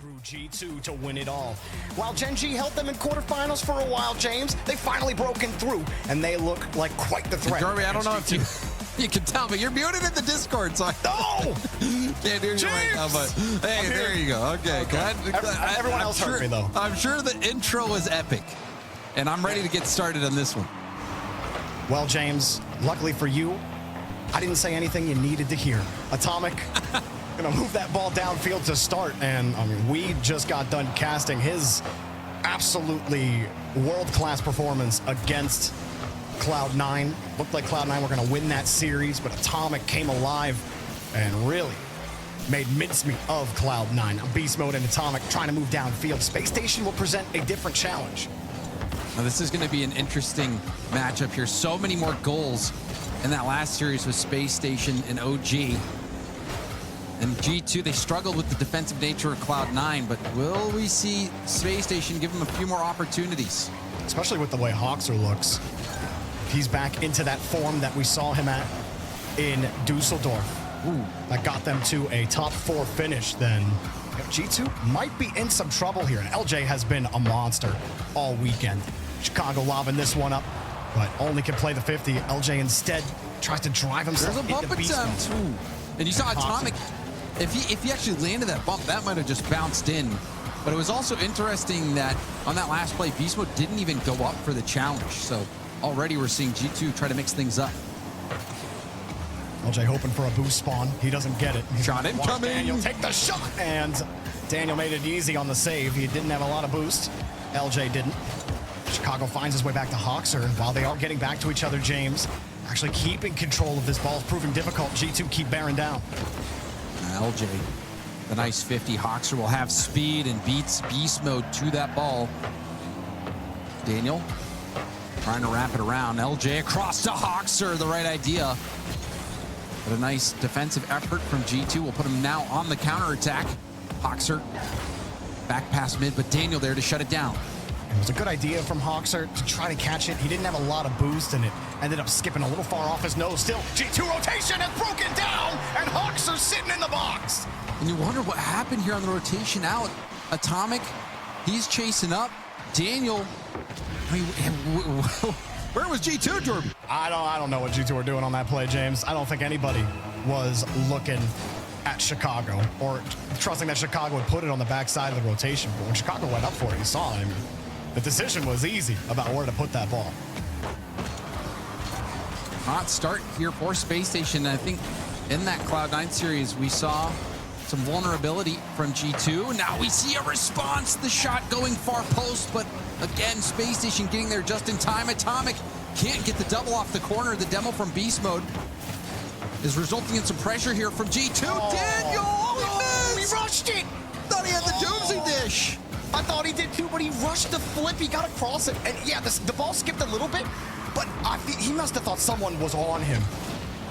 through G2 to win it all. While Gen G held them in quarterfinals for a while, James, they finally broken through, and they look like quite the threat. Jeremy, I don't know if you can tell, but you're muted in the Discord, so No! Can't hear you right now, but hey, there you go. Okay. Everyone else heard me, though. I'm sure the intro was epic, and I'm ready to get started on this one. Well, James, luckily for you, I didn't say anything you needed to hear. Atomic gonna move that ball downfield to start, and I mean, we just got done casting his absolutely world-class performance against Cloud9. Looked like Cloud9 were gonna win that series, but Atomic came alive and really made mincemeat of Cloud9. Beast Mode and Atomic trying to move downfield. Spacestation will present a different challenge. Now, this is going to be an interesting matchup here. So many more goals in that last series with Spacestation and OG. And G2, they struggled with the defensive nature of Cloud9, but will we see Spacestation give them a few more opportunities? Especially with the way Hoxer looks. He's back into that form that we saw him at in Dusseldorf. Ooh, that got them to a top 4 finish. Then G2 might be in some trouble here. And LJ has been a monster all weekend. Chicago lobbing this one up, but only can play the 50. LJ instead tries to drive himself into bump attempt. And you saw Atomic, if he actually landed that bump, that might have just bounced in. But it was also interesting that on that last play, Beast Mode didn't even go up for the challenge. So already we're seeing G2 try to mix things up. LJ hoping for a boost spawn. He doesn't get it. Shot incoming. Daniel take the shot, and Daniel made it easy on the save. He didn't have a lot of boost. LJ didn't. Chicago finds his way back to Hoxer, and while they are getting back to each other, James, actually keeping control of this ball is proving difficult. G2 keep bearing down. LJ, the nice 50. Hoxer will have speed and beats Beast Mode to that ball. Daniel trying to wrap it around. LJ across to Hoxer, the right idea. But a nice defensive effort from G2 will put him now on the counterattack. Hoxer back past mid, but Daniel there to shut it down. It was a good idea from Hoxer to try to catch it. He didn't have a lot of boost, and it ended up skipping a little far off his nose. Still, G2 rotation has broken down, and Hoxer sitting in the box. And you wonder what happened here on the rotation out. Atomic, he's chasing up. Daniel, I mean, where was G2, Jordan? I don't know what G2 were doing on that play, James. I don't think anybody was looking at Chicago or trusting that Chicago would put it on the backside of the rotation. But when Chicago went up for it, you saw it. I mean, the decision was easy about where to put that ball. Hot start here for Spacestation. I think in that Cloud9 series, we saw some vulnerability from G2. Now we see a response. The shot going far post, but again, Spacestation getting there just in time. Atomic can't get the double off the corner. The demo from Beast Mode is resulting in some pressure here from G2. Oh, Daniel! He rushed it! Thought he had the doomsday dish. I thought he did too, but he rushed the flip. He got across it. And yeah, the ball skipped a little bit, but he must have thought someone was on him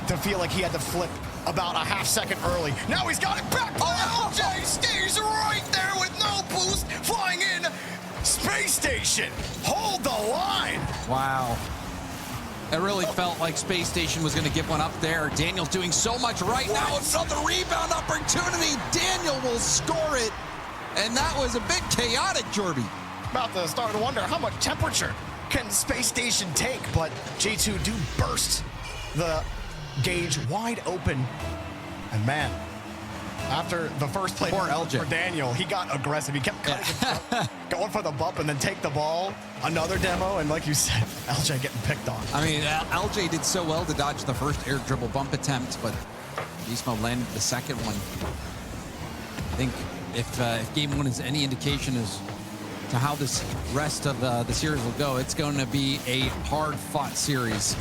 to feel like he had to flip about a half second early. Now he's got it back. LJ stays right there with no boost, flying in. Spacestation, hold the line. Wow. It really felt like Spacestation was going to get one up there. Daniel's doing so much right now. Another rebound opportunity. Daniel will score it. And that was a bit chaotic, Jorby. About to start to wonder how much temperature can Spacestation take, but G2 do burst the gauge wide open. And man, after the first play for Daniel, he got aggressive. He kept going for the bump and then take the ball. Another demo, and like you said, LJ getting picked on. I mean, LJ did so well to dodge the first air dribble bump attempt, but Beast Mode landed the second one. I think if game one is any indication as to how this rest of the series will go, it's going to be a hard-fought series.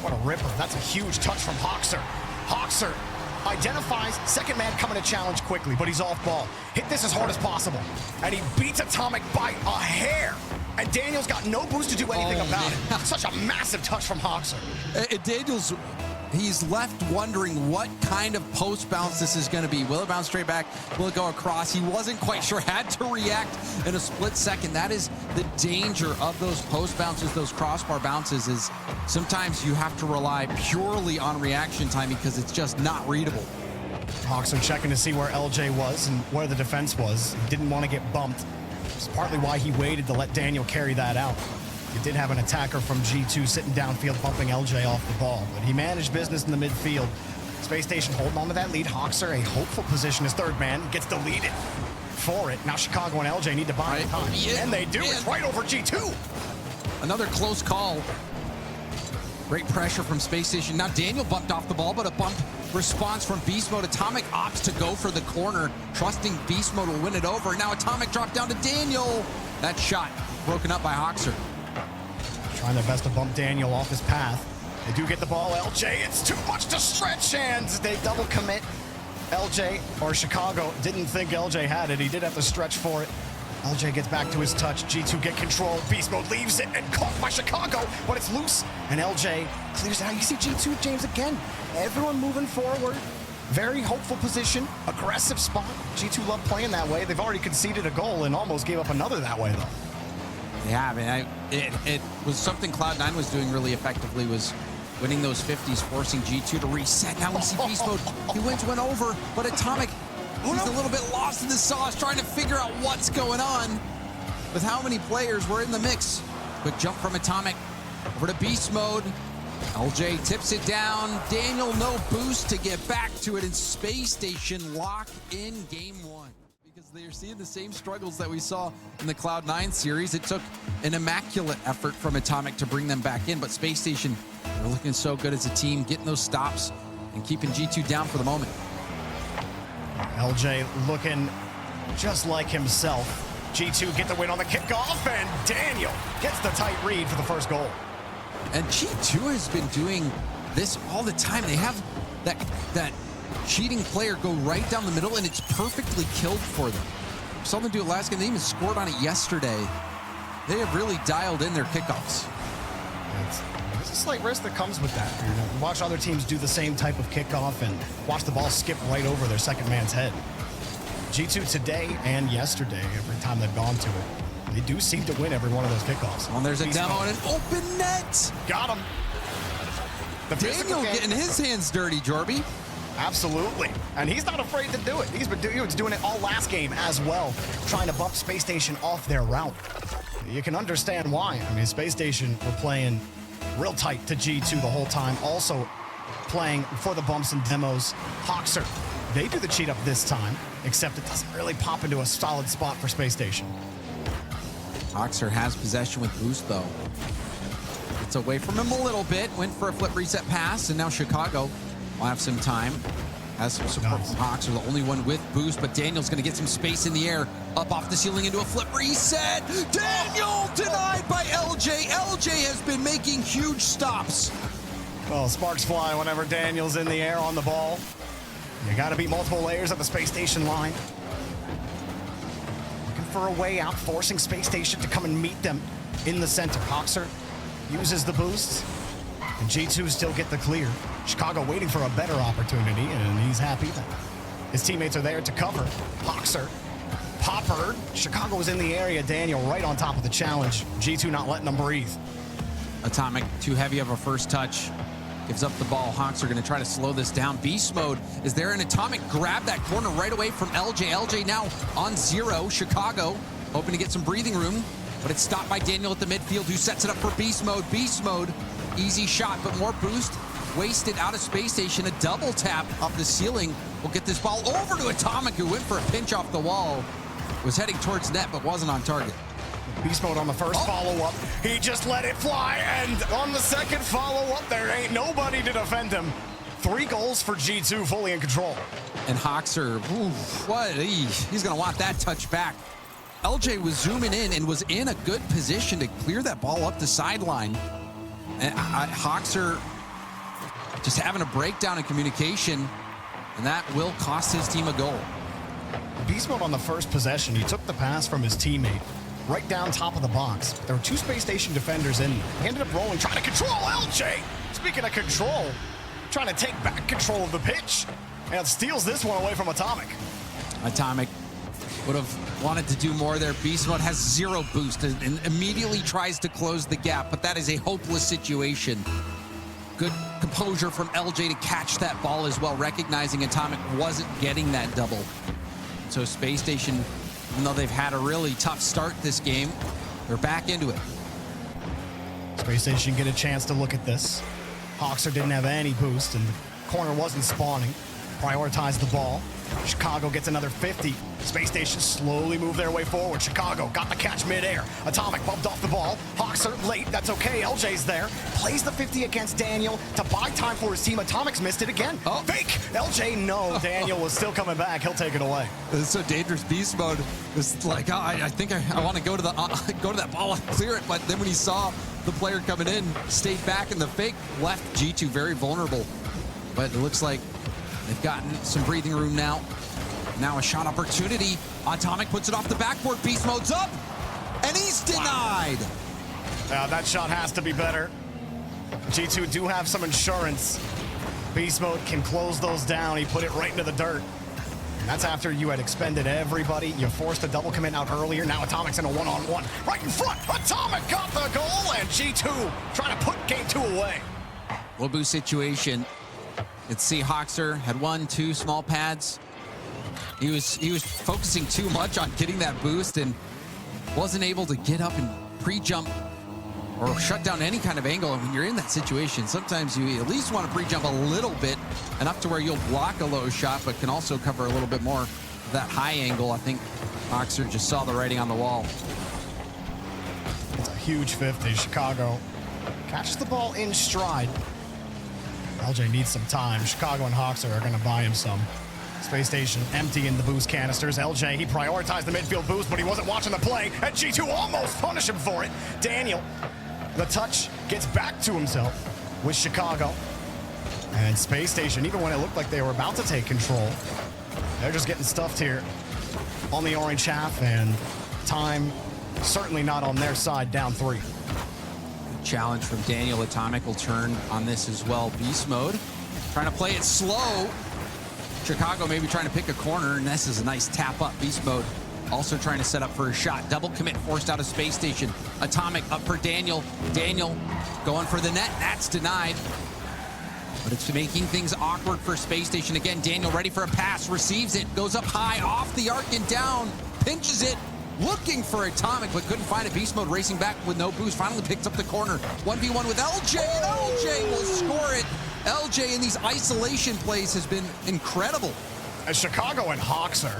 What a ripper. That's a huge touch from Hoxer. Hoxer identifies second man coming to challenge quickly, but he's off ball. Hit this as hard as possible, and he beats Atomic by a hair. And Daniel's got no boost to do anything about it. Such a massive touch from Hoxer. Daniel's, he's left wondering what kind of post bounce this is going to be. Will it bounce straight back? Will it go across? He wasn't quite sure. Had to react in a split second. That is the danger of those post bounces, those crossbar bounces, is sometimes you have to rely purely on reaction time because it's just not readable. Hawks are checking to see where LJ was and where the defense was. He didn't want to get bumped. It's partly why he waited to let Daniel carry that out. He did have an attacker from G2 sitting downfield bumping LJ off the ball, but he managed business in the midfield. Space Station holding on to that lead. Hawkser, a hopeful position as third man, gets deleted for it. Now Chicago and LJ need to buy time, and they do. It's right over G2. Another close call. Great pressure from Space Station. Now Daniel bumped off the ball, but a bump response from Beast Mode. Atomic opts to go for the corner, trusting Beast Mode will win it over. Now Atomic dropped down to Daniel. That shot broken up by Hawkser. Trying their best to bump Daniel off his path. They do get the ball. LJ, it's too much to stretch, and they double commit. LJ, or Chicago, didn't think LJ had it. He did have to stretch for it. LJ gets back to his touch. G2 get control. Beast Mode leaves it and caught by Chicago, but it's loose. And LJ clears it out. You see G2, James, again. Everyone moving forward. Very hopeful position. Aggressive spot. G2 love playing that way. They've already conceded a goal and almost gave up another that way, though. They have, and it was something Cloud9 was doing really effectively, was winning those 50s, forcing G2 to reset. Now we see Beast Mode. He went over, but Atomic, he's a little bit lost in the sauce, trying to figure out what's going on with how many players were in the mix. Quick jump from Atomic over to Beast Mode. LJ tips it down. Daniel, no boost to get back to it, and Space Station lock in game one. Because they're seeing the same struggles that we saw in the Cloud9 series. It took an immaculate effort from Atomic to bring them back in, but Space Station, they're looking so good as a team, getting those stops and keeping G2 down for the moment. LJ looking just like himself. G2 get the win on the kickoff, and Daniel gets the tight read for the first goal. And G2 has been doing this all the time. They have that cheating player go right down the middle, and it's perfectly killed for them. Saw them do it last game. They even scored on it yesterday. They have really dialed in their kickoffs. There's a slight risk that comes with that. You know, watch other teams do the same type of kickoff and watch the ball skip right over their second man's head. G2 today and yesterday, every time they've gone to it, they do seem to win every one of those kickoffs. Well, there's a demo and an open net. Got him. Daniel getting his hands dirty, Jorby. Absolutely. And he's not afraid to do it. He was doing it all last game as well, trying to bump Space Station off their route. You can understand why. I mean, Space Station were playing real tight to G2 the whole time, also playing for the bumps and demos. Hawkser, they do the cheat up this time, except it doesn't really pop into a solid spot for Space Station. Hawkser has possession with boost, though. It's away from him a little bit, went for a flip reset pass, and now Chicago will have some time. Has some support from Hawkser, the only one with boost, but Daniel's going to get some space in the air, up off the ceiling into a flip reset. Daniel denied by LJ. LJ has been making huge stops. Well, sparks fly whenever Daniel's in the air on the ball. You got to beat multiple layers at the Space Station line. Looking for a way out, forcing Space Station to come and meet them in the center. Hawkser uses the boost, and G2 still get the clear. Chicago waiting for a better opportunity, and he's happy that his teammates are there to cover. Hawkser, Popper, Chicago was in the area. Daniel right on top of the challenge. G2 not letting them breathe. Atomic, too heavy of a first touch. Gives up the ball. Hawks are going to try to slow this down. Beast Mode is there, and Atomic grabbed that corner right away from LJ. LJ now on 0. Chicago hoping to get some breathing room, but it's stopped by Daniel at the midfield, who sets it up for Beast Mode. Beast Mode, easy shot, but more boost. Wasted out of Space Station. A double tap up the ceiling will get this ball over to Atomic, who went for a pinch off the wall. Was heading towards net, but wasn't on target. Beast Mode on the first follow-up. He just let it fly, and on the second follow-up, there ain't nobody to defend him. 3 goals for G2, fully in control. And Hawkser, he's going to want that touch back. LJ was zooming in and was in a good position to clear that ball up the sideline. And Hawkser just having a breakdown in communication, and that will cost his team a goal. Beast Mode on the first possession, he took the pass from his teammate right down top of the box. There were 2 Space Station defenders in there. He ended up rolling, trying to control LJ. Speaking of control, trying to take back control of the pitch, and steals this one away from Atomic. Atomic would have wanted to do more there. Beast Mode has 0 boost and immediately tries to close the gap, but that is a hopeless situation. Good composure from LJ to catch that ball as well, recognizing Atomic wasn't getting that double. So Space Station, even though they've had a really tough start this game, they're back into it. Space Station get a chance to look at this. Hawkser didn't have any boost, and the corner wasn't spawning. Prioritized the ball. Chicago gets another 50. Space Station slowly move their way forward. Chicago got the catch midair. Atomic bumped off the ball. Hawkser late, that's okay. LJ's there. Plays the 50 against Daniel to buy time for his team. Atomic's missed it again. Oh. Fake! LJ, no. Daniel was still coming back. He'll take it away. It's so dangerous. Beast mode was like, oh, I think I want to go to the go to that ball and clear it. But then when he saw the player coming in, stayed back, and the fake left G2 very vulnerable. But it looks like they've gotten some breathing room now. Now a shot opportunity. Atomic puts it off the backboard. Beast mode's up, and he's denied. That shot has to be better. G2 do have some insurance. Beast mode can close those down. He put it right into the dirt. And that's after you had expended everybody. You forced a double commit out earlier. Now Atomic's in a one-on-one. Right in front. Atomic got the goal, and G2 trying to put game 2 away. Low boost situation. Let's see, Hawkser had 1-2 small pads. He was focusing too much on getting that boost and wasn't able to get up and pre-jump or shut down any kind of angle. And when you're in that situation, sometimes you at least want to pre-jump a little bit, enough to where you'll block a low shot, but can also cover a little bit more of that high angle. I think Hawkser just saw the writing on the wall. It's a huge 50. Chicago catches the ball in stride. LJ needs some time. Chicago and Hawkser are going to buy him some. Space Station emptying the boost canisters. LJ, he prioritized the midfield boost, but he wasn't watching the play, and G2 almost punished him for it. Daniel, the touch, gets back to himself with Chicago. And Space Station, even when it looked like they were about to take control, they're just getting stuffed here on the orange half, and time certainly not on their side, down 3. Challenge from Daniel. Atomic will turn on this as well. Beast mode, trying to play it slow. Chicago maybe trying to pick a corner, and this is a nice tap up. Beast mode also trying to set up for a shot. Double commit forced out of Space Station. Atomic up for Daniel. Daniel going for the net. That's denied. But it's making things awkward for Space Station. Again, Daniel ready for a pass. Receives it. Goes up high off the arc and down. Pinches it. Looking for Atomic, but couldn't find it. Beast mode racing back with no boost. Finally picks up the corner. 1v1 with LJ, and LJ will score it. LJ in these isolation plays has been incredible. As Chicago and Hawkser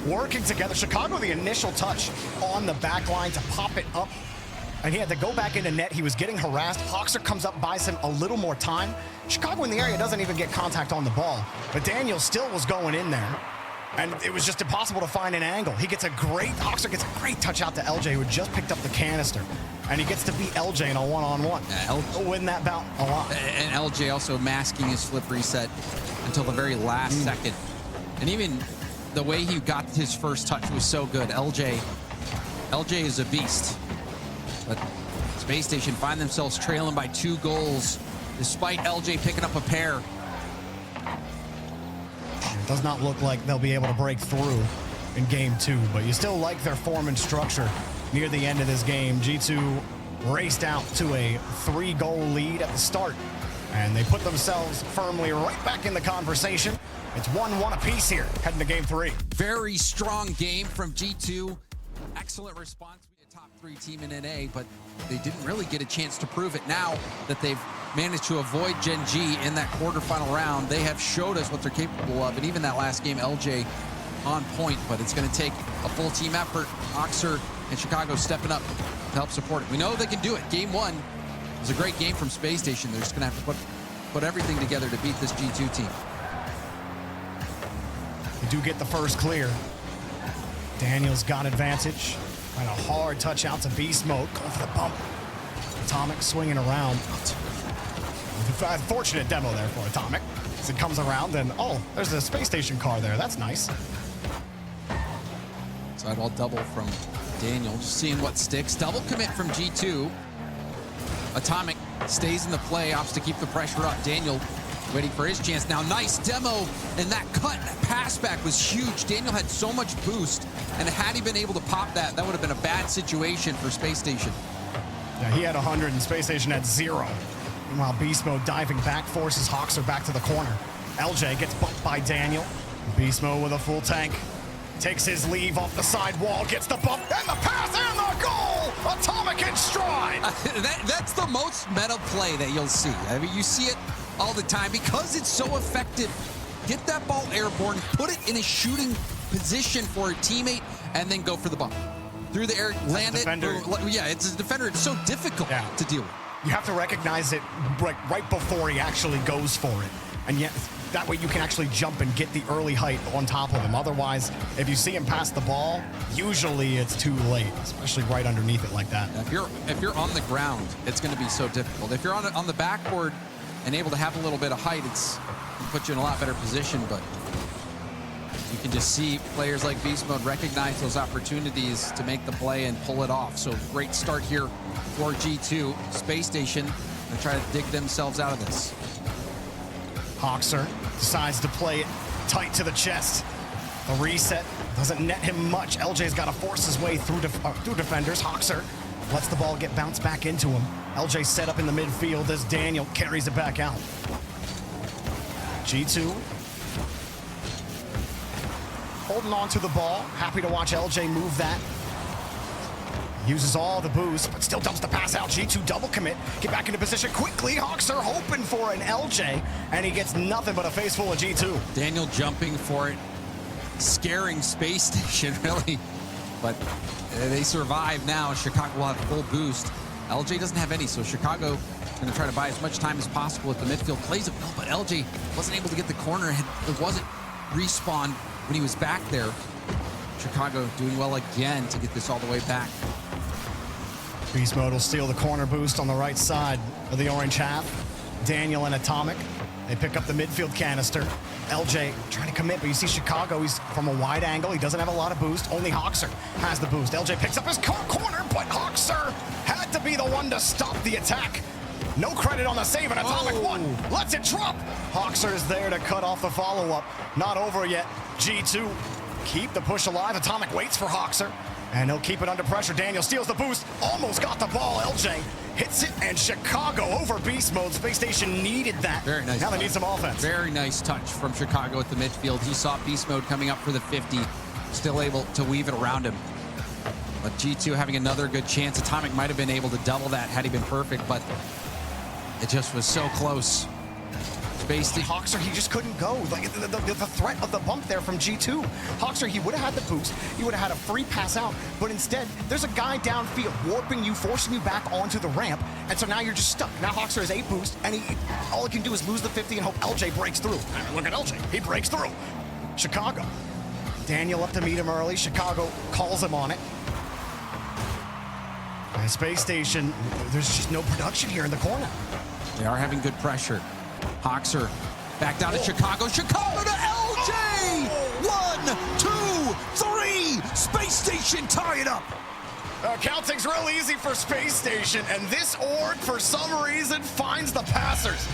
working together. Chicago, the initial touch on the back line to pop it up, and he had to go back into net. He was getting harassed. Hawkser comes up, buys him a little more time. Chicago in the area doesn't even get contact on the ball, but Daniel still was going in there, and it was just impossible to find an angle. Hawkser gets a great touch out to LJ, who had just picked up the canister, and he gets to beat LJ in a one-on-one. He'll win that bout a lot. And LJ also masking his flip reset until the very last second. And even the way he got his first touch was so good. LJ is a beast. But Space Station find themselves trailing by 2 goals, despite LJ picking up a pair. It does not look like they'll be able to break through in game 2, but you still like their form and structure near the end of this game. G2 raced out to a 3-goal lead at the start, and they put themselves firmly right back in the conversation. It's 1-1 apiece here, heading to game 3. Very strong game from G2. Excellent response. A top 3 team in NA, but they didn't really get a chance to prove it. Now that they've managed to avoid Gen G in that quarterfinal round, they have showed us what they're capable of. And even that last game, LJ on point, but it's going to take a full team effort. Hawkser and Chicago stepping up to help support it. We know they can do it. Game 1 was a great game from Space Station. They're just going to have to put everything together to beat this G2 team. They do get the first clear. Daniel's got advantage. And a hard touch out to Beast Mode. Going for the bump. Atomic swinging around. Fortunate demo there for Atomic. As it comes around, and oh, there's a Space Station car there. That's nice. Sidewall double from Daniel. Just seeing what sticks. Double commit from G2. Atomic stays in the play, opts to keep the pressure up. Daniel waiting for his chance now. Nice demo, and that cut, that pass back was huge. Daniel had so much boost, and had he been able to pop that, that would have been a bad situation for Space Station. Yeah, he had 100, and Space Station had 0. Meanwhile, Beast Mode diving back forces Hoxer back to the corner. LJ gets bumped by Daniel. Beast Mode with a full tank. Takes his leave off the side wall, gets the bump, and the pass, and the goal! Atomic in stride! That's the most meta play that you'll see. I mean, you see it all the time because it's so effective. Get that ball airborne, put it in a shooting position for a teammate, and then go for the bump. Through the air, land it. Yeah, it's a defender. It's so difficult to deal with. You have to recognize it right before he actually goes for it. And yet, that way you can actually jump and get the early height on top of him. Otherwise, if you see him pass the ball, usually it's too late, especially right underneath it like that. If you're on the ground, it's going to be so difficult. If you're on the backboard and able to have a little bit of height, it's going to put you in a lot better position. But you can just see players like Beast Mode recognize those opportunities to make the play and pull it off. So great start here for G2. Space Station and try to dig themselves out of this. Hoxer decides to play it tight to the chest. The reset doesn't net him much. LJ's got to force his way through defenders. Hoxer lets the ball get bounced back into him. LJ set up in the midfield as Daniel carries it back out. G2 holding on to the ball. Happy to watch LJ move that. Uses all the boost, but still dumps the pass out. G2 double commit. Get back into position quickly. Hoxer hoping for an LJ, and he gets nothing but a face full of G2. Daniel jumping for it, scaring Space Station, really. But they survive now. Chicago will have full boost. LJ doesn't have any, so Chicago is going to try to buy as much time as possible at the midfield. Plays it well, but LJ wasn't able to get the corner. It wasn't respawn when he was back there. Chicago doing well again to get this all the way back. Beast Mode will steal the corner boost on the right side of the orange half. Daniel and Atomic, they pick up the midfield canister. LJ trying to commit, but you see Chicago, he's from a wide angle. He doesn't have a lot of boost. Only Hoxer has the boost. LJ picks up his corner, but Hoxer had to be the one to stop the attack. No credit on the save, and Atomic lets it drop. Hoxer is there to cut off the follow-up. Not over yet. G2 keep the push alive. Atomic waits for Hoxer, and he'll keep it under pressure. Daniel steals the boost, almost got the ball. LJ hits it, and Chicago over Beast Mode. Space Station needed that. Very nice. Now they need some offense. Very nice touch from Chicago at the midfield. He saw Beast Mode coming up for the 50, still able to weave it around him. But G2 having another good chance. Atomic might have been able to double that had he been perfect, but it just was so close. Hoxer, he just couldn't go. Like the threat of the bump there from G2. Hoxer, he would have had the boost. He would have had a free pass out, but instead, there's a guy downfield warping you, forcing you back onto the ramp, and so now you're just stuck. Now Hoxer has 8 boost, and all he can do is lose the 50 and hope LJ breaks through. I mean, look at LJ. He breaks through. Chicago. Daniel up to meet him early. Chicago calls him on it. And Space Station, there's just no production here in the corner. They are having good pressure. Hoxer back down to Chicago. Chicago to LJ! 1, 2, 3! Space Station tie it up! Counting's real easy for Space Station, and this org, for some reason, finds the passers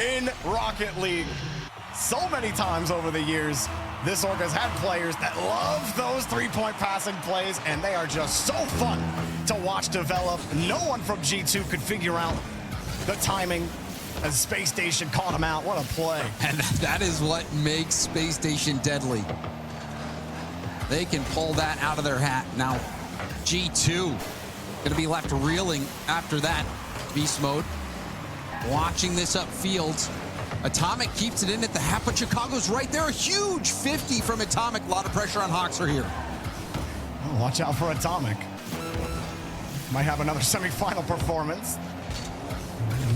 in Rocket League. So many times over the years, this org has had players that love those three-point passing plays, and they are just so fun to watch develop. No one from G2 could figure out the timing as Space Station caught him out. What a play. And that is what makes Space Station deadly. They can pull that out of their hat. Now, G2 gonna be left reeling after that. Beast Mode watching this upfield. Atomic keeps it in at the half, but Chicago's right there. A huge 50 from Atomic. A lot of pressure on Hoxer here. Oh, watch out for Atomic. Might have another semifinal performance.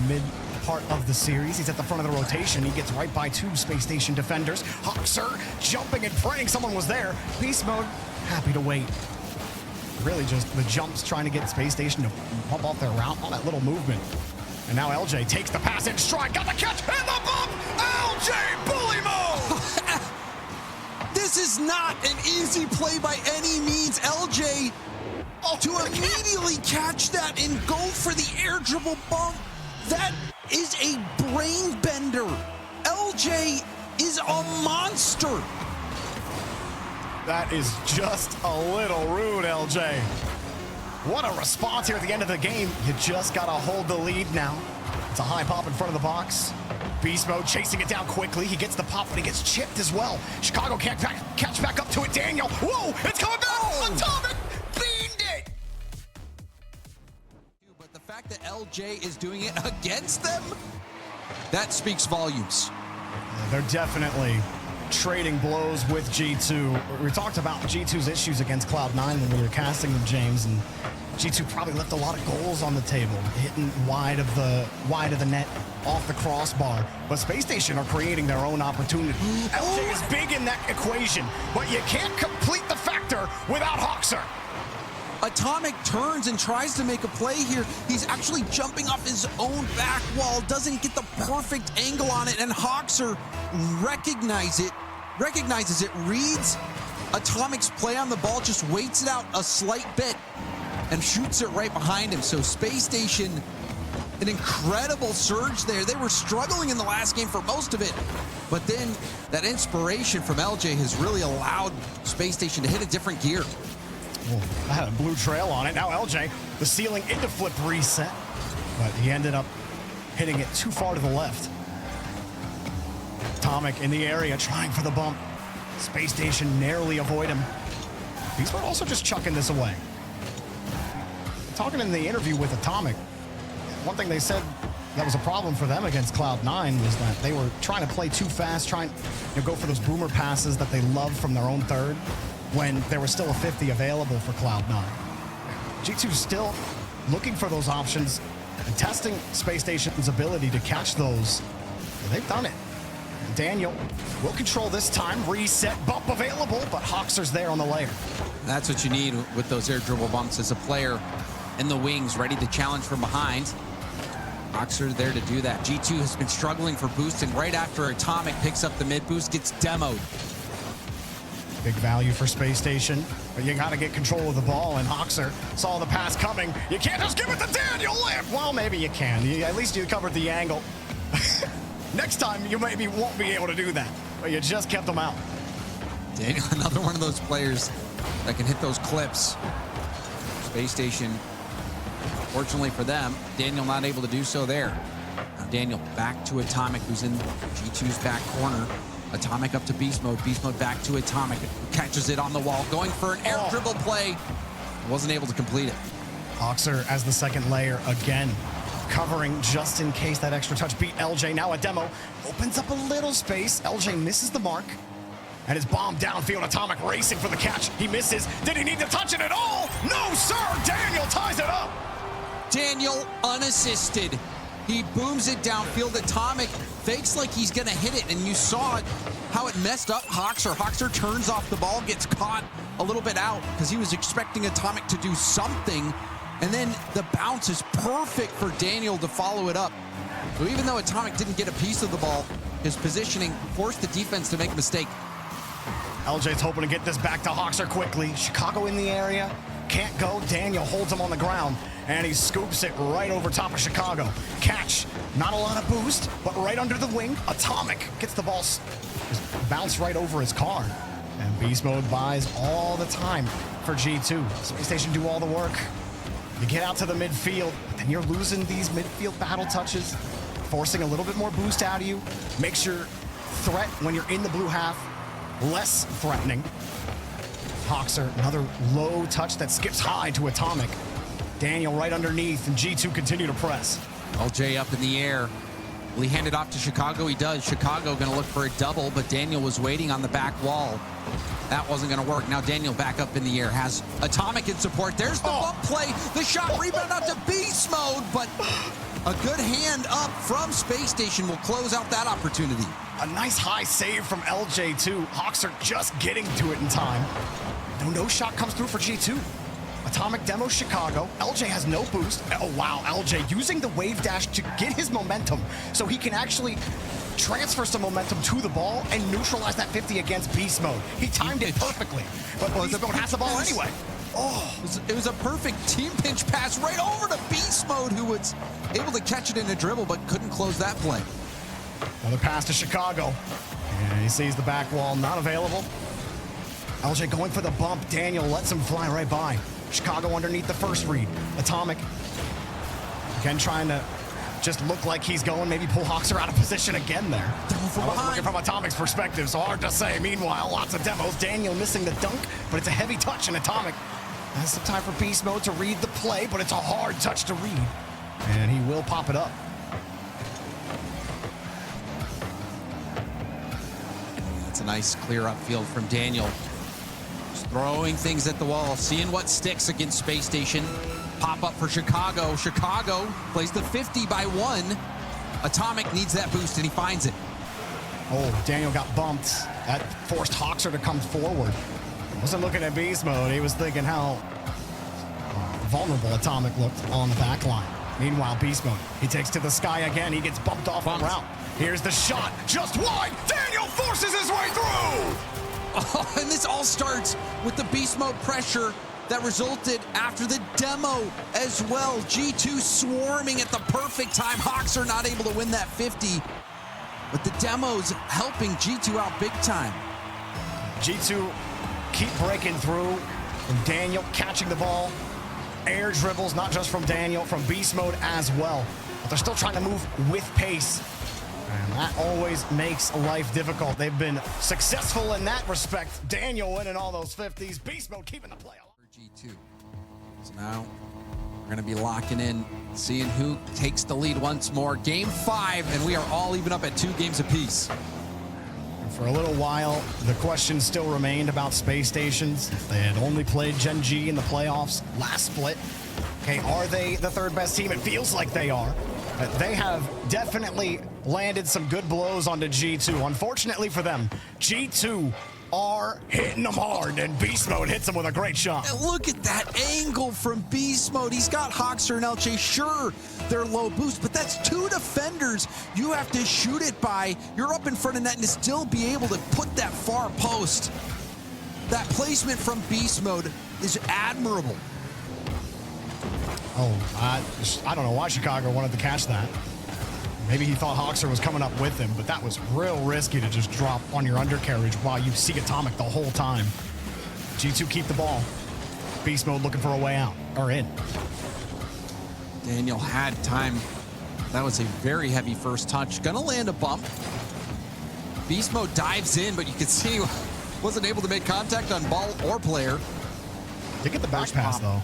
Mid part of the series. He's at the front of the rotation. He gets right by 2 Space Station defenders. Hoxer jumping and praying someone was there. Beast Mode happy to wait. Really just the jumps trying to get Space Station to pump off their route on that little movement. And now LJ takes the pass in stride. Got the catch and the bump. LJ bully mode. This is not an easy play by any means. LJ to immediately catch that and go for the air dribble bump. That is a brain bender. LJ is a monster. That is just a little rude, LJ. What a response here at the end of the game. You just got to hold the lead now. It's a high pop in front of the box. Beast Mode chasing it down quickly. He gets the pop, but he gets chipped as well. Chicago can't catch back up to it. Daniel, whoa, it's coming back. Atomic beamed it. But the fact that LJ is doing it against them, that speaks volumes. They're definitely trading blows with G2. We talked about G2's issues against Cloud9 when we were casting them, James, and G2 probably left a lot of goals on the table, hitting wide of the net, off the crossbar. But Spacestation are creating their own opportunity. LJ is big in that equation, but you can't complete the factor without Hoxer. Atomic turns and tries to make a play here. He's actually jumping off his own back wall, doesn't get the perfect angle on it, and Hoxer recognizes it, reads Atomic's play on the ball, just waits it out a slight bit, and shoots it right behind him. So Space Station, an incredible surge there. They were struggling in the last game for most of it, but then that inspiration from LJ has really allowed Space Station to hit a different gear. Well, I had a blue trail on it. Now LJ, the ceiling into flip reset, but he ended up hitting it too far to the left. Atomic in the area trying for the bump. Space Station narrowly avoid him. These were also just chucking this away. Talking in the interview with Atomic, one thing they said that was a problem for them against Cloud9 was that they were trying to play too fast, trying to go for those boomer passes that they love from their own third when there was still a 50 available for Cloud9. G2's still looking for those options and testing Space Station's ability to catch those. They've done it. Daniel will control this time. Reset bump available, but Hoxer's there on the layer. That's what you need with those air dribble bumps, as a player in the wings ready to challenge from behind. Hoxer there to do that. G2 has been struggling for boosting. Right after Atomic picks up the mid boost, gets demoed. Big value for Space Station, but you got to get control of the ball, and Hoxer saw the pass coming. You can't just give it to Daniel. Well, maybe you can. At least you covered the angle. Next time, you maybe won't be able to do that, but you just kept them out. Daniel, another one of those players that can hit those clips. Space Station, fortunately for them, Daniel not able to do so there. Now Daniel back to Atomic, who's in G2's back corner. Atomic up to Beast Mode. Beast Mode back to Atomic. Catches it on the wall, going for an air dribble play. Wasn't able to complete it. Hoxer as the second layer again, covering just in case that extra touch beat LJ. Now a demo opens up a little space. LJ misses the mark, and his bomb downfield. Atomic racing for the catch. He misses. Did he need to touch it at all? No, sir. Daniel ties it up. Daniel unassisted. He booms it downfield. Atomic fakes like he's gonna hit it, and you saw it, how it messed up Hoxer. Hoxer turns off the ball, gets caught a little bit out because he was expecting Atomic to do something, and then the bounce is perfect for Daniel to follow it up. So even though Atomic didn't get a piece of the ball, his positioning forced the defense to make a mistake. LJ's hoping to get this back to Hoxer quickly. Chicago in the area, can't go. Daniel holds him on the ground, and he scoops it right over top of Chicago. Catch, not a lot of boost, but right under the wing. Atomic gets the ball, just bounce right over his car. And Beast Mode buys all the time for G2. Space Station do all the work. You get out to the midfield, but then you're losing these midfield battle touches, forcing a little bit more boost out of you. Makes your threat when you're in the blue half less threatening. Hoxer, another low touch that skips high to Atomic. Daniel right underneath, and G2 continue to press. LJ up in the air. Will he hand it off to Chicago? He does. Chicago gonna look for a double, but Daniel was waiting on the back wall. That wasn't gonna work. Now Daniel back up in the air, has Atomic in support. There's the bump play. The shot rebound out to Beast Mode, but a good hand up from Space Station will close out that opportunity. A nice high save from LJ too. Hoxer just getting to it in time. No shot comes through for G2. Atomic demo Chicago. LJ has no boost. Oh, wow. LJ using the wave dash to get his momentum so he can actually transfer some momentum to the ball and neutralize that 50 against Beast Mode. He timed it perfectly, but Beast Mode has the ball anyway. Oh, it was a perfect team pinch pass right over to Beast Mode, who was able to catch it in a dribble but couldn't close that play. Another pass to Chicago. And he sees the back wall not available. LJ going for the bump. Daniel lets him fly right by. Chicago underneath the first read. Atomic again trying to just look like he's going, maybe pull Hoxer out of position again there. From behind. Looking from Atomic's perspective, so hard to say. Meanwhile, lots of demos. Daniel missing the dunk, but it's a heavy touch, and Atomic has some time for beast mode to read the play, but it's a hard touch to read, and he will pop it up. That's a nice clear upfield from Daniel. Just throwing things at the wall, seeing what sticks against Space Station. Pop up for Chicago. Chicago plays the 50 by 1. Atomic needs that boost, and he finds it. Oh, Daniel got bumped. That forced Hoxer to come forward. Wasn't looking at beast mode. He was thinking how vulnerable Atomic looked on the back line. Meanwhile, beast mode, he takes to the sky again. He gets bumped off the route. Here's the shot, just wide. Daniel forces his way through. Oh, and this all starts with the beast mode pressure that resulted after the demo as well. G2 swarming at the perfect time. Hoxer not able to win that 50, but the demo's helping G2 out big time. G2 keep breaking through from Daniel, catching the ball. Air dribbles, not just from Daniel, from beast mode as well. But they're still trying to move with pace. And that always makes life difficult. They've been successful in that respect. Daniel winning all those 50s. Beast mode keeping the play alive. G2. So now we're going to be locking in, seeing who takes the lead once more. Game 5, and we are all even up at 2 games apiece. For a little while, the question still remained about Space Stations. They had only played Gen G in the playoffs last split. Okay, are they the third best team? It feels like they are. They have definitely landed some good blows onto G2. Unfortunately for them, G2 are hitting them hard, and Beast Mode hits them with a great shot. And look at that angle from Beast Mode. He's got Hoxer and LJ. Sure, they're low boost, but that's 2 defenders you have to shoot it by. You're up in front of net and to still be able to put that far post. That placement from Beast Mode is admirable. Oh, I don't know why Chicago wanted to catch that. Maybe he thought Hoxer was coming up with him, but that was real risky to just drop on your undercarriage while you see Atomic the whole time. G2 keep the ball. Beast Mode looking for a way out, or in. Daniel had time. That was a very heavy first touch. Gonna land a bump. Beast Mode dives in, but you can see wasn't able to make contact on ball or player. Did get the back pass, though.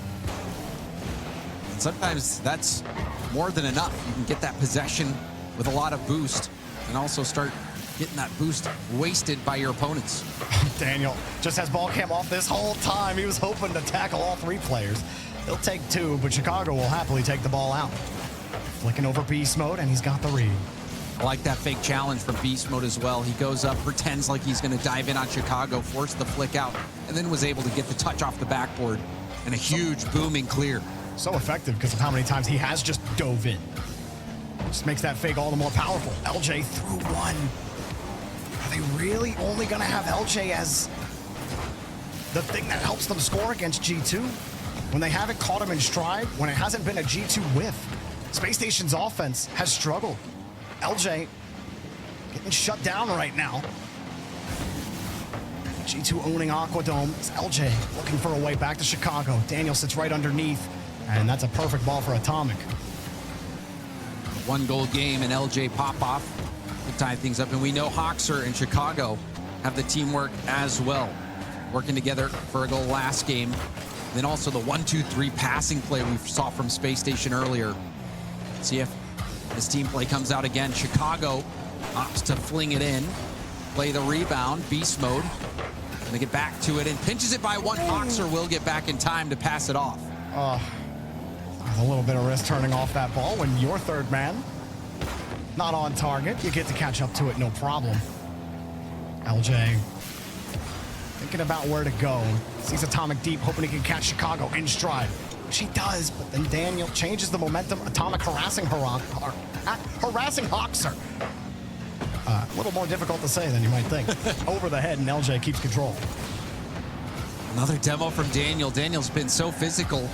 And sometimes that's more than enough. You can get that possession with a lot of boost and also start getting that boost wasted by your opponents. Daniel just has ball cam off this whole time. He was hoping to tackle all 3 players. He'll take 2, but Chicago will happily take the ball out. Flicking over Beast Mode, and he's got the read. I like that fake challenge from Beast Mode as well. He goes up, pretends like he's going to dive in on Chicago, force the flick out, and then was able to get the touch off the backboard and a huge booming clear. So effective because of how many times he has just dove in. Just makes that fake all the more powerful. LJ through 1. Are they really only going to have LJ as the thing that helps them score against G2? When they haven't caught him in stride, when it hasn't been a G2 whiff, Space Station's offense has struggled. LJ getting shut down right now. G2 owning Aquadome. It's LJ looking for a way back to Chicago. Daniel sits right underneath, and that's a perfect ball for Atomic. 1-goal game and LJ pop-off to tie things up. And we know Hoxer and Chicago have the teamwork as well, working together for a goal last game. Then also the 1-2-3 passing play we saw from Space Station earlier. See if this team play comes out again. Chicago opts to fling it in, play the rebound, Beast Mode. And they get back to it and pinches it by 1. Hoxer will get back in time to pass it off. A little bit of risk turning off that ball when you're third man. Not on target. You get to catch up to it, no problem. LJ thinking about where to go. Sees Atomic deep, hoping he can catch Chicago in stride. She does, but then Daniel changes the momentum. Atomic harassing Hoxer. A little more difficult to say than you might think. Over the head, and LJ keeps control. Another demo from Daniel. Daniel's been so physical.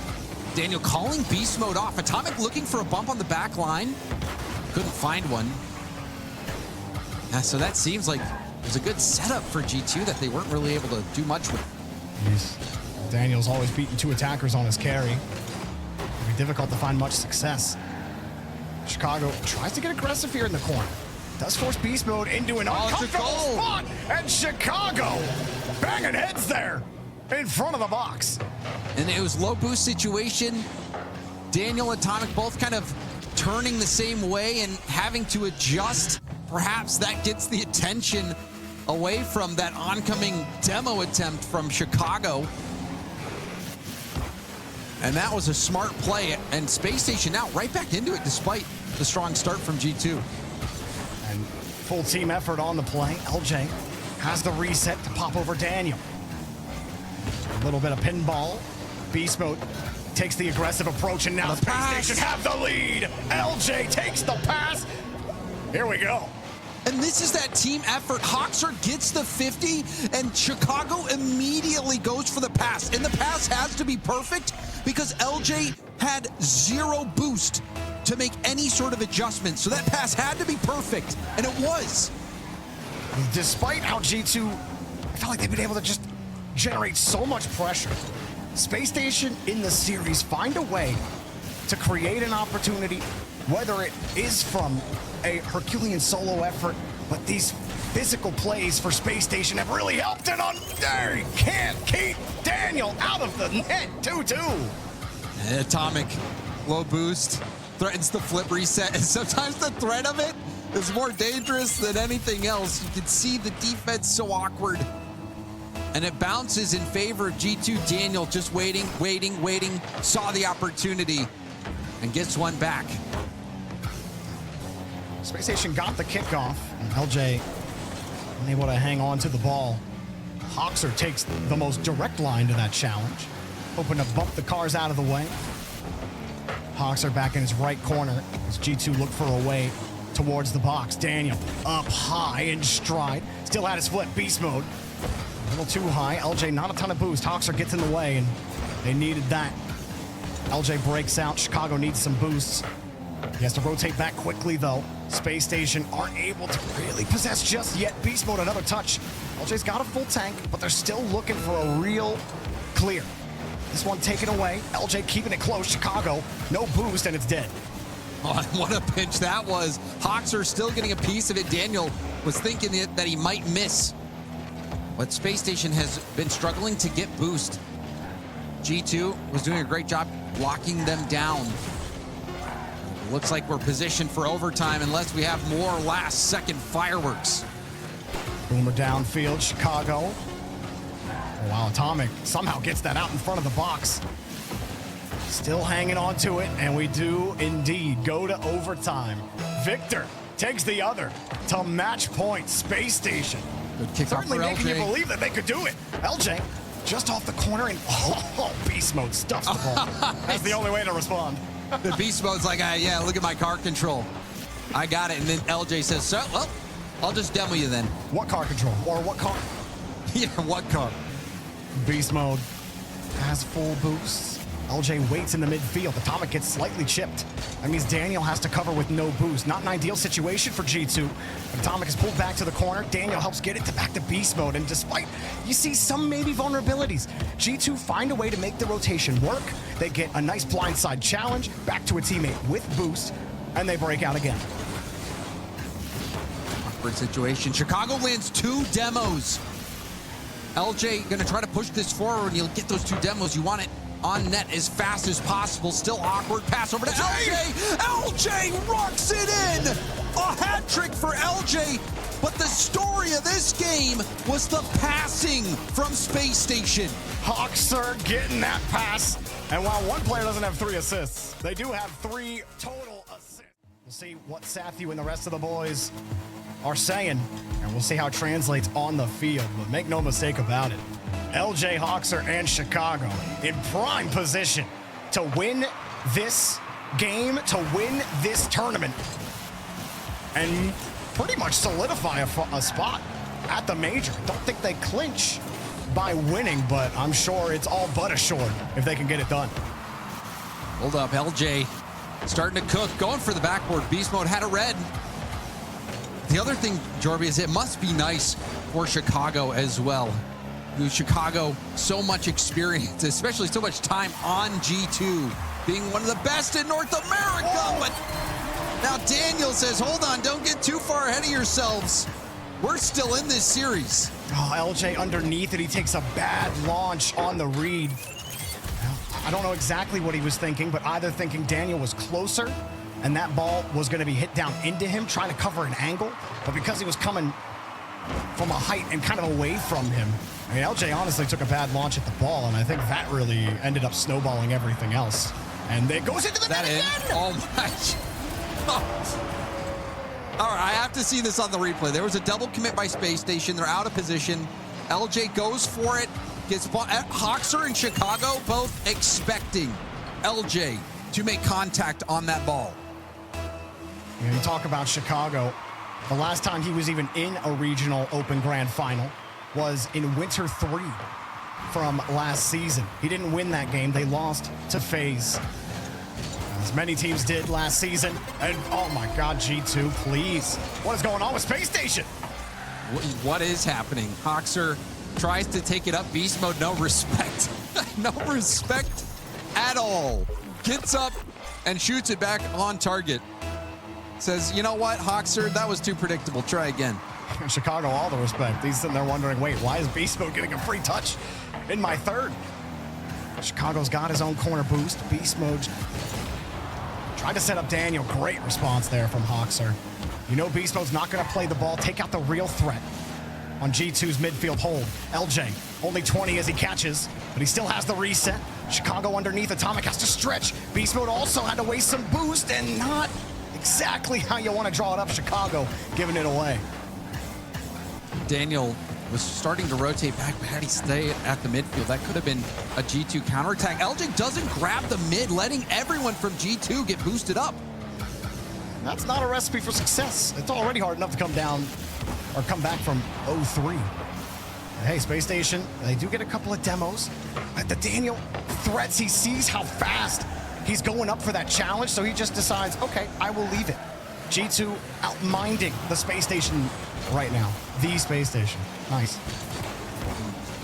Daniel calling Beast Mode off. Atomic looking for a bump on the back line. Couldn't find one. So that seems like it was a good setup for G2 that they weren't really able to do much with. Daniel's always beating 2 attackers on his carry. It'll be difficult to find much success. Chicago tries to get aggressive here in the corner. Does force beast mode into an uncomfortable spot, and Chicago banging heads there in front of the box. And it was low boost situation. Daniel, Atomic both kind of turning the same way and having to adjust. Perhaps that gets the attention away from that oncoming demo attempt from Chicago. And that was a smart play. And Space Station now right back into it despite the strong start from G2. And full team effort on the play. LJ has the reset to pop over Daniel. A little bit of pinball. Beast mode takes the aggressive approach, and now Space Station have the lead. LJ takes the pass. Here we go. And this is that team effort. Hoxer gets the 50, and Chicago immediately goes for the pass. And the pass has to be perfect because LJ had 0 boost to make any sort of adjustment. So that pass had to be perfect, and it was. Despite how G2, I felt like they've been able to just generate so much pressure. Space Station in the series find a way to create an opportunity, whether it is from a Herculean solo effort, but these physical plays for Space Station have really helped, and they can't keep Daniel out of the net. 2-2. Atomic, low boost, threatens the flip reset, and sometimes the threat of it is more dangerous than anything else. You can see the defense so awkward. And it bounces in favor of G2. Daniel just waiting, saw the opportunity, and gets one back. Space Station got the kickoff, and LJ unable to hang on to the ball. Hoxer takes the most direct line to that challenge, hoping to bump the cars out of the way. Hoxer back in his right corner as G2 look for a way towards the box. Daniel up high in stride, still had his flip, beast mode. A little too high. LJ not a ton of boost. Hoxer gets in the way, and they needed that. LJ breaks out. Chicago needs some boosts. He has to rotate back quickly, though. Space Station aren't able to really possess just yet. Beast mode, another touch. LJ's got a full tank, but they're still looking for a real clear. This one taken away. LJ keeping it close. Chicago, no boost, and it's dead. Oh, what a pinch that was. Hoxer still getting a piece of it. Daniel was thinking that he might miss. But Space Station has been struggling to get boost. G2 was doing a great job locking them down. Looks like we're positioned for overtime unless we have more last-second fireworks. Boomer downfield, Chicago. Oh, wow, Atomic somehow gets that out in front of the box. Still hanging on to it, and we do indeed go to overtime. Victor takes the other to match point. Space Station. Good kickoff Certainly for making you LJ. believe that they could do it. LJ just off the corner, and beast mode stuffs the ball. That's the only way to respond. The beast mode's like, yeah, look at my car control. I got it. And then LJ says, so, well, I'll just demo you then. What car control? Or what car? Yeah, what car? Beast mode has full boosts. LJ waits in the midfield. Atomic gets slightly chipped. That means Daniel has to cover with no boost. Not an ideal situation for G2. Atomic is pulled back to the corner. Daniel helps get it back to beast mode. And despite you see some maybe vulnerabilities, G2 find a way to make the rotation work. They get a nice blindside challenge back to a teammate with boost, and they break out again. Awkward situation. Chicago lands 2 demos. LJ gonna try to push this forward, and you'll get those 2 demos. You want it on net as fast as possible. Still awkward. Pass over to LJ. LJ rocks it in. A hat trick for LJ. But the story of this game was the passing from Space Station. Hoxer getting that pass. And while one player doesn't have 3 assists, they do have 3 total assists. We'll see what Sathu and the rest of the boys are saying, and we'll see how it translates on the field. But make no mistake about it, LJ, Hoxer, and Chicago in prime position to win this game, to win this tournament, and pretty much solidify a spot at the major. Don't think they clinch by winning, but I'm sure it's all but assured if they can get it done. Hold up, LJ starting to cook, going for the backboard. Beast mode had a red. The other thing, Jorby, is it must be nice for Chicago as well. Chicago, so much experience, especially so much time on G2, being one of the best in North America, but Now Daniel says, hold on, don't get too far ahead of yourselves. We're still in this series. Oh, LJ underneath it. He takes a bad launch on the read. I don't know exactly what he was thinking, but either thinking Daniel was closer and that ball was going to be hit down into him, trying to cover an angle, but because he was coming from a height and kind of away from him, I mean, LJ honestly took a bad launch at the ball, and I think that really ended up snowballing everything else. And it goes into the net again! Oh my. All right, I have to see this on the replay. There was a double commit by Space Station. They're out of position. LJ goes for it. Gets Hoxer and Chicago both expecting LJ to make contact on that ball. You talk about Chicago. The last time he was even in a regional open grand final was in Winter 3 from last season. He didn't win that game. They lost to FaZe, as many teams did last season. And oh my God, G2, please. What is going on with Space Station? What is happening? Hoxer tries to take it up. Beast mode, no respect. No respect at all. Gets up and shoots it back on target. Says, you know what, Hoxer, that was too predictable. Try again. Chicago, all the respect. He's sitting there wondering, wait, why is Beast Mode getting a free touch in my third? Chicago's got his own corner boost. Beast Mode tried to set up Daniel. Great response there from Hoxer. You know Beast Mode's not going to play the ball. Take out the real threat on G2's midfield hold. LJ, only 20 as he catches, but he still has the reset. Chicago underneath. Atomic has to stretch. Beast Mode also had to waste some boost, and not exactly how you want to draw it up. Chicago giving it away. Daniel was starting to rotate back, but had he stayed at the midfield, that could have been a G2 counterattack. LJ doesn't grab the mid, letting everyone from G2 get boosted up. That's not a recipe for success. It's already hard enough to come down or come back from 0-3. Hey, Space Station, they do get a couple of demos. But the Daniel threats, he sees how fast he's going up for that challenge, so he just decides, okay, I will leave it. G2 outminding the Space Station right now. The Space Station. Nice.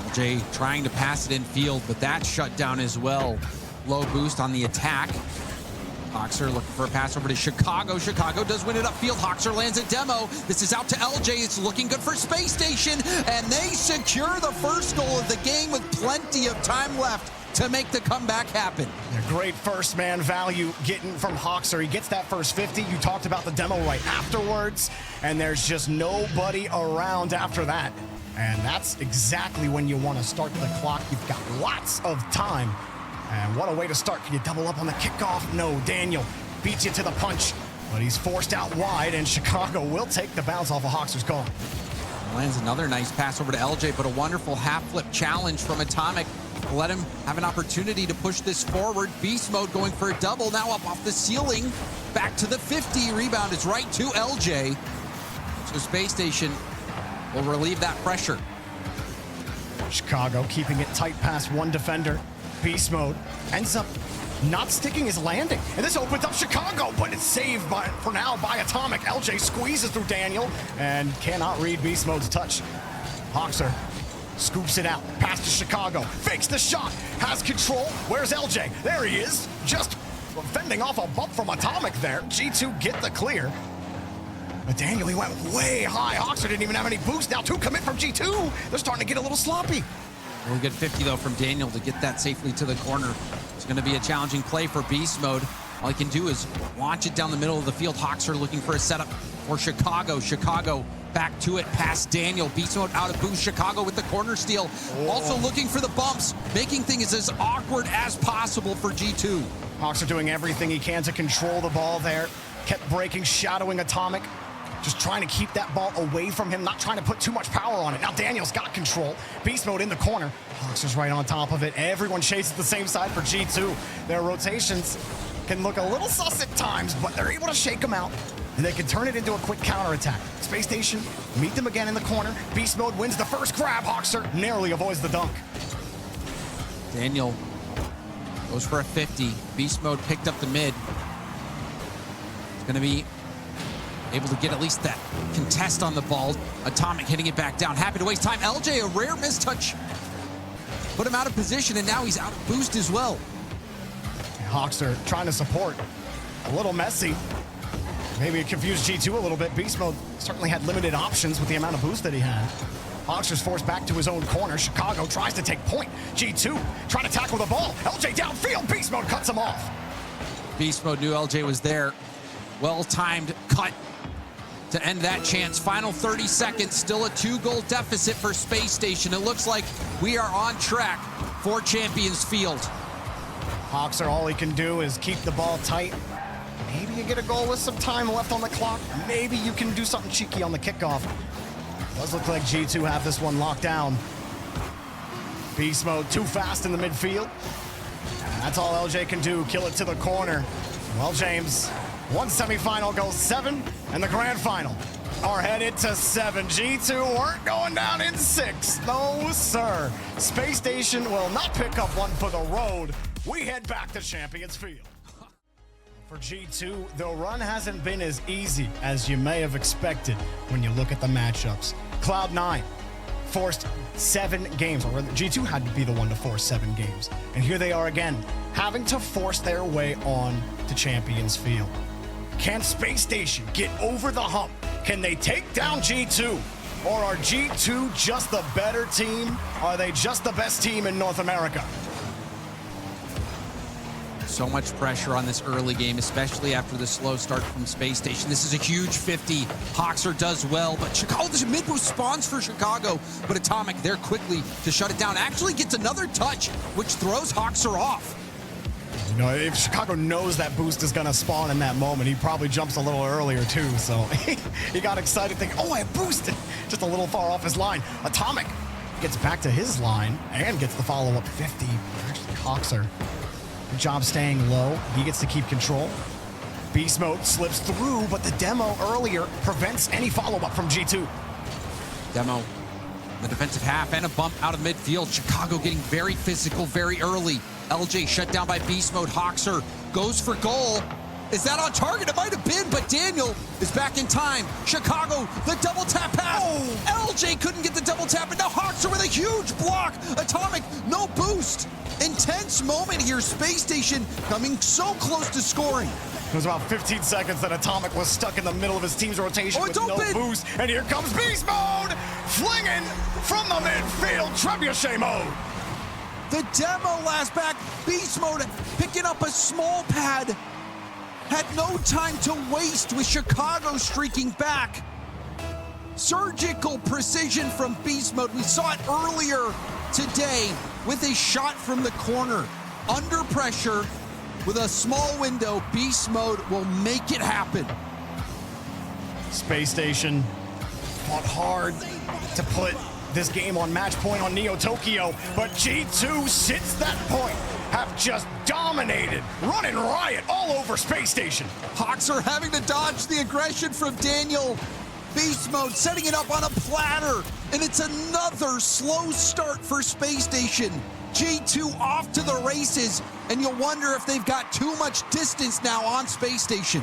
LJ trying to pass it in field, but that's shut down as well. Low boost on the attack. Hoxer looking for a pass over to Chicago. Chicago does win it upfield. Hoxer lands a demo. This is out to LJ. It's looking good for Space Station, and they secure the first goal of the game with plenty of time left to make the comeback happen. Yeah, great first man value getting from Hoxer. He gets that first 50. You talked about the demo right afterwards, and there's just nobody around after that. And that's exactly when you want to start the clock. You've got lots of time. And what a way to start. Can you double up on the kickoff? No, Daniel beats you to the punch, but he's forced out wide, and Chicago will take the bounce off of Hoxer's goal. Lands another nice pass over to LJ, but a wonderful half-flip challenge from Atomic to let him have an opportunity to push this forward. Beast mode going for a double, now up off the ceiling, back to the 50. Rebound is right to LJ. So Space Station will relieve that pressure. Chicago keeping it tight past one defender. Beast mode ends up not sticking his landing, and this opens up Chicago, but it's saved for now by Atomic. LJ squeezes through Daniel and cannot read Beast mode's touch. Hoxer scoops it out, pass to Chicago, fakes the shot, has control. Where's LJ? There he is, just fending off a bump from Atomic there. G2 get the clear. But Daniel, he went way high. Hoxer didn't even have any boost. Now 2 commit from G2. They're starting to get a little sloppy. Really good 50, though, from Daniel to get that safely to the corner. It's going to be a challenging play for Beast Mode. All he can do is launch it down the middle of the field. Hoxer looking for a setup for Chicago. Chicago back to it past Daniel. Beast Mode out of boost. Chicago with the corner steal. Also looking for the bumps, making things as awkward as possible for G2. Hoxer doing everything he can to control the ball there. Kept breaking, shadowing Atomic. Just trying to keep that ball away from him, not trying to put too much power on it. Now Daniel's got control. Beast mode in the corner. Hoxer's right on top of it. Everyone chases the same side for G2. Their rotations can look a little sus at times, but they're able to shake them out, and they can turn it into a quick counterattack. Space Station meet them again in the corner. Beast mode wins the first grab. Hoxer narrowly avoids the dunk. Daniel goes for a 50. Beast mode picked up the mid. It's going to be able to get at least that contest on the ball. Atomic hitting it back down. Happy to waste time. LJ, a rare mistouch. Put him out of position, and now he's out of boost as well. Hoxer trying to support. A little messy. Maybe it confused G2 a little bit. Beast Mode certainly had limited options with the amount of boost that he had. Hoxer's forced back to his own corner. Chicago tries to take point. G2 trying to tackle the ball. LJ downfield. Beast Mode cuts him off. Beast Mode knew LJ was there. Well-timed cut to end that chance. Final 30 seconds, still a 2-goal deficit for Space Station. It looks like we are on track for Champions Field. Hoxer, all he can do is keep the ball tight. Maybe you get a goal with some time left on the clock. Maybe you can do something cheeky on the kickoff. Does look like G2 have this one locked down. Beast Mode too fast in the midfield. That's all LJ can do, kill it to the corner. Well, James, one semifinal goes 7, and the grand final are headed to 7. G2 weren't going down in 6. No, sir. Space Station will not pick up one for the road. We head back to Champions Field. For G2, the run hasn't been as easy as you may have expected when you look at the matchups. Cloud9 forced 7 games, or G2 had to be the one to force 7 games. And here they are again, having to force their way on to Champions Field. Can Space Station get over the hump? Can they take down G2? Or are G2 just the better team? Are they just the best team in North America? So much pressure on this early game, especially after the slow start from Space Station. This is a huge 50. Hoxer does well, but Chicago, this mid-boost spawns for Chicago, but Atomic there quickly to shut it down. Actually gets another touch, which throws Hoxer off. You know, if Chicago knows that boost is gonna spawn in that moment, he probably jumps a little earlier too, so he got excited thinking, oh, I boosted, just a little far off his line. Atomic gets back to his line and gets the follow-up 50. Actually, Hoxer. Good job staying low. He gets to keep control. Beast Mode slips through, but the demo earlier prevents any follow-up from G2. Demo, the defensive half and a bump out of midfield. Chicago getting very physical very early. LJ shut down by Beast Mode. Hoxer goes for goal. Is that on target? It might have been, but Daniel is back in time. Chicago, the double tap pass. Oh. LJ couldn't get the double tap, and now Hoxer with a huge block. Atomic, no boost. Intense moment here. Space Station coming so close to scoring. It was about 15 seconds that Atomic was stuck in the middle of his team's rotation with no boost. And here comes Beast Mode, flinging from the midfield, trebuchet mode. The demo last back, Beast Mode picking up a small pad. Had no time to waste with Chicago streaking back. Surgical precision from Beast Mode. We saw it earlier today with a shot from the corner. Under pressure, with a small window, Beast Mode will make it happen. Space Station fought hard to put this game on match point on Neo Tokyo, but G2 since that point have just dominated, running riot all over Space Station. Hoxer having to dodge the aggression from Daniel. Beast Mode setting it up on a platter, and it's another slow start for Space Station. G2 off to the races, and you'll wonder if they've got too much distance now on Space Station.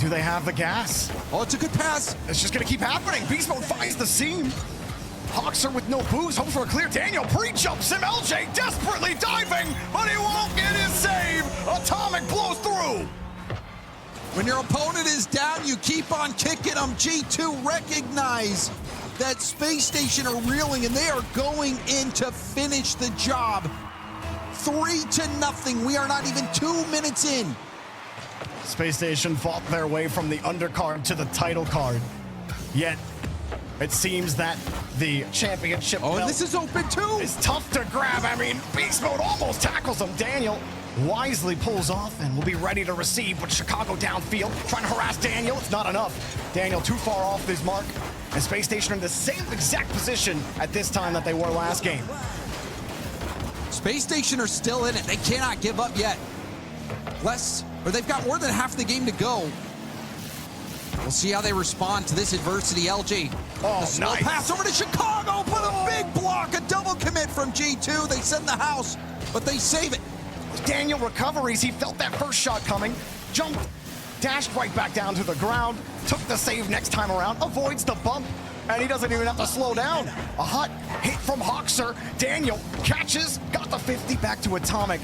Do they have the gas? Oh, it's a good pass. It's just gonna keep happening. Beast Mode finds the seam. Hoxer with no boost, hopes for a clear. Daniel pre-jumps him. LJ desperately diving, but he won't get his save. Atomic blows through. When your opponent is down, you keep on kicking them. G2 recognize that Space Station are reeling, and they are going in to finish the job. 3-0. We are not even 2 minutes in. Space Station fought their way from the undercard to the title card. Yet, it seems that the championship belt this is open too. It's tough to grab. I mean, Beast Mode almost tackles him. Daniel wisely pulls off and will be ready to receive, but Chicago downfield trying to harass Daniel. It's not enough. Daniel too far off his mark, and Space Station are in the same exact position at this time that they were last game. Space Station are still in it. They cannot give up yet. They've got more than half the game to go. We'll see how they respond to this adversity. LG, oh, the slow nice pass over to Chicago, but a big block, a double commit from G2. They send the house, but they save it. Daniel recoveries. He felt that first shot coming, jumped, dashed right back down to the ground, took the save next time around, avoids the bump, and he doesn't even have to slow down. A hot hit from Hoxer. Daniel catches, got the 50 back to Atomic.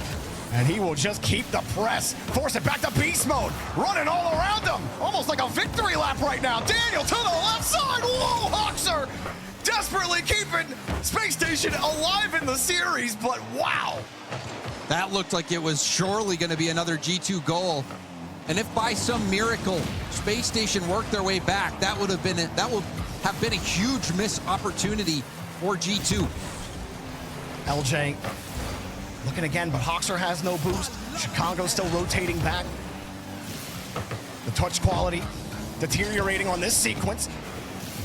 And he will just keep the press, force it back to beast mode, running all around him, almost like a victory lap right now. Daniel to the left side. Whoa, Hoxer desperately keeping Space Station alive in the series, but wow. That looked like it was surely going to be another G2 goal. And if by some miracle Space Station worked their way back, that would have been a huge missed opportunity for G2. LJ looking again, but Hoxer has no boost. Chicago still rotating back. The touch quality deteriorating on this sequence.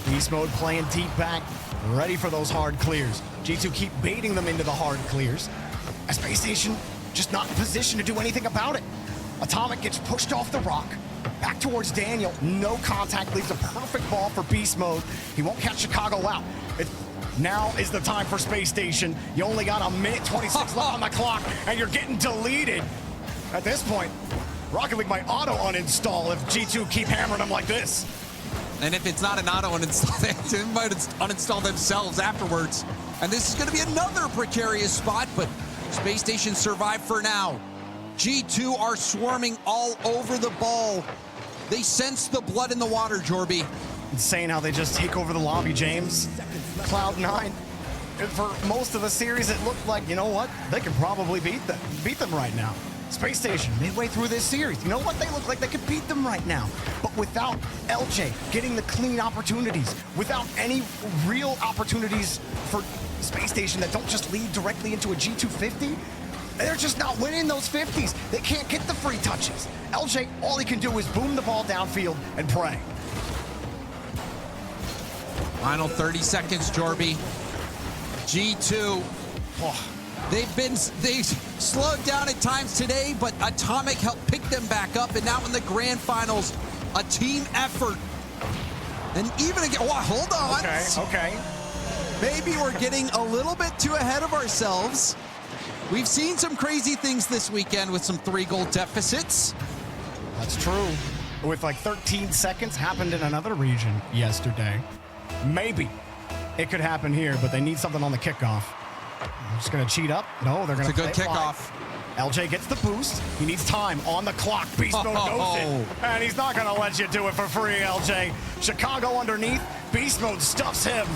Beast mode playing deep back, ready for those hard clears. G2 keep baiting them into the hard clears. A Space Station just not in position to do anything about it. Atomic gets pushed off the rock, back towards Daniel. No contact, leaves a perfect ball for beast mode. He won't catch Chicago out. Now is the time for Space Station. You only got a minute 26 left on the clock, and you're getting deleted. At this point, Rocket League might auto uninstall if G2 keep hammering them like this. And if it's not an auto uninstall, they might uninstall themselves afterwards. And this is going to be another precarious spot, but Space Station survived for now. G2 are swarming all over the ball. They sense the blood in the water, Jorby. Insane how they just take over the lobby, James. Cloud9. For most of the series, it looked like, you know what? They can probably beat them right now. Space Station, midway through this series, you know what? They look like they could beat them right now. But without LJ getting the clean opportunities, without any real opportunities for Space Station that don't just lead directly into a G250, they're just not winning those 50s. They can't get the free touches. LJ, all he can do is boom the ball downfield and pray. Final 30 seconds, Jorby. G2. They slowed down at times today, but Atomic helped pick them back up, and now in the grand finals, a team effort. And even again, hold on. Okay. Maybe we're getting a little bit too ahead of ourselves. We've seen some crazy things this weekend with some 3-goal deficits. That's true. With like 13 seconds, happened in another region yesterday. Maybe it could happen here, but they need something on the kickoff. I'm just going to cheat up. No, they're going to It's a good kickoff. LJ gets the boost. He needs time on the clock. Beast mode goes in. And he's not going to let you do it for free, LJ. Chicago underneath. Beast mode stuffs him.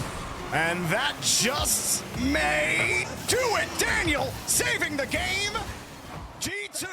And that just may do it. Daniel saving the game. G2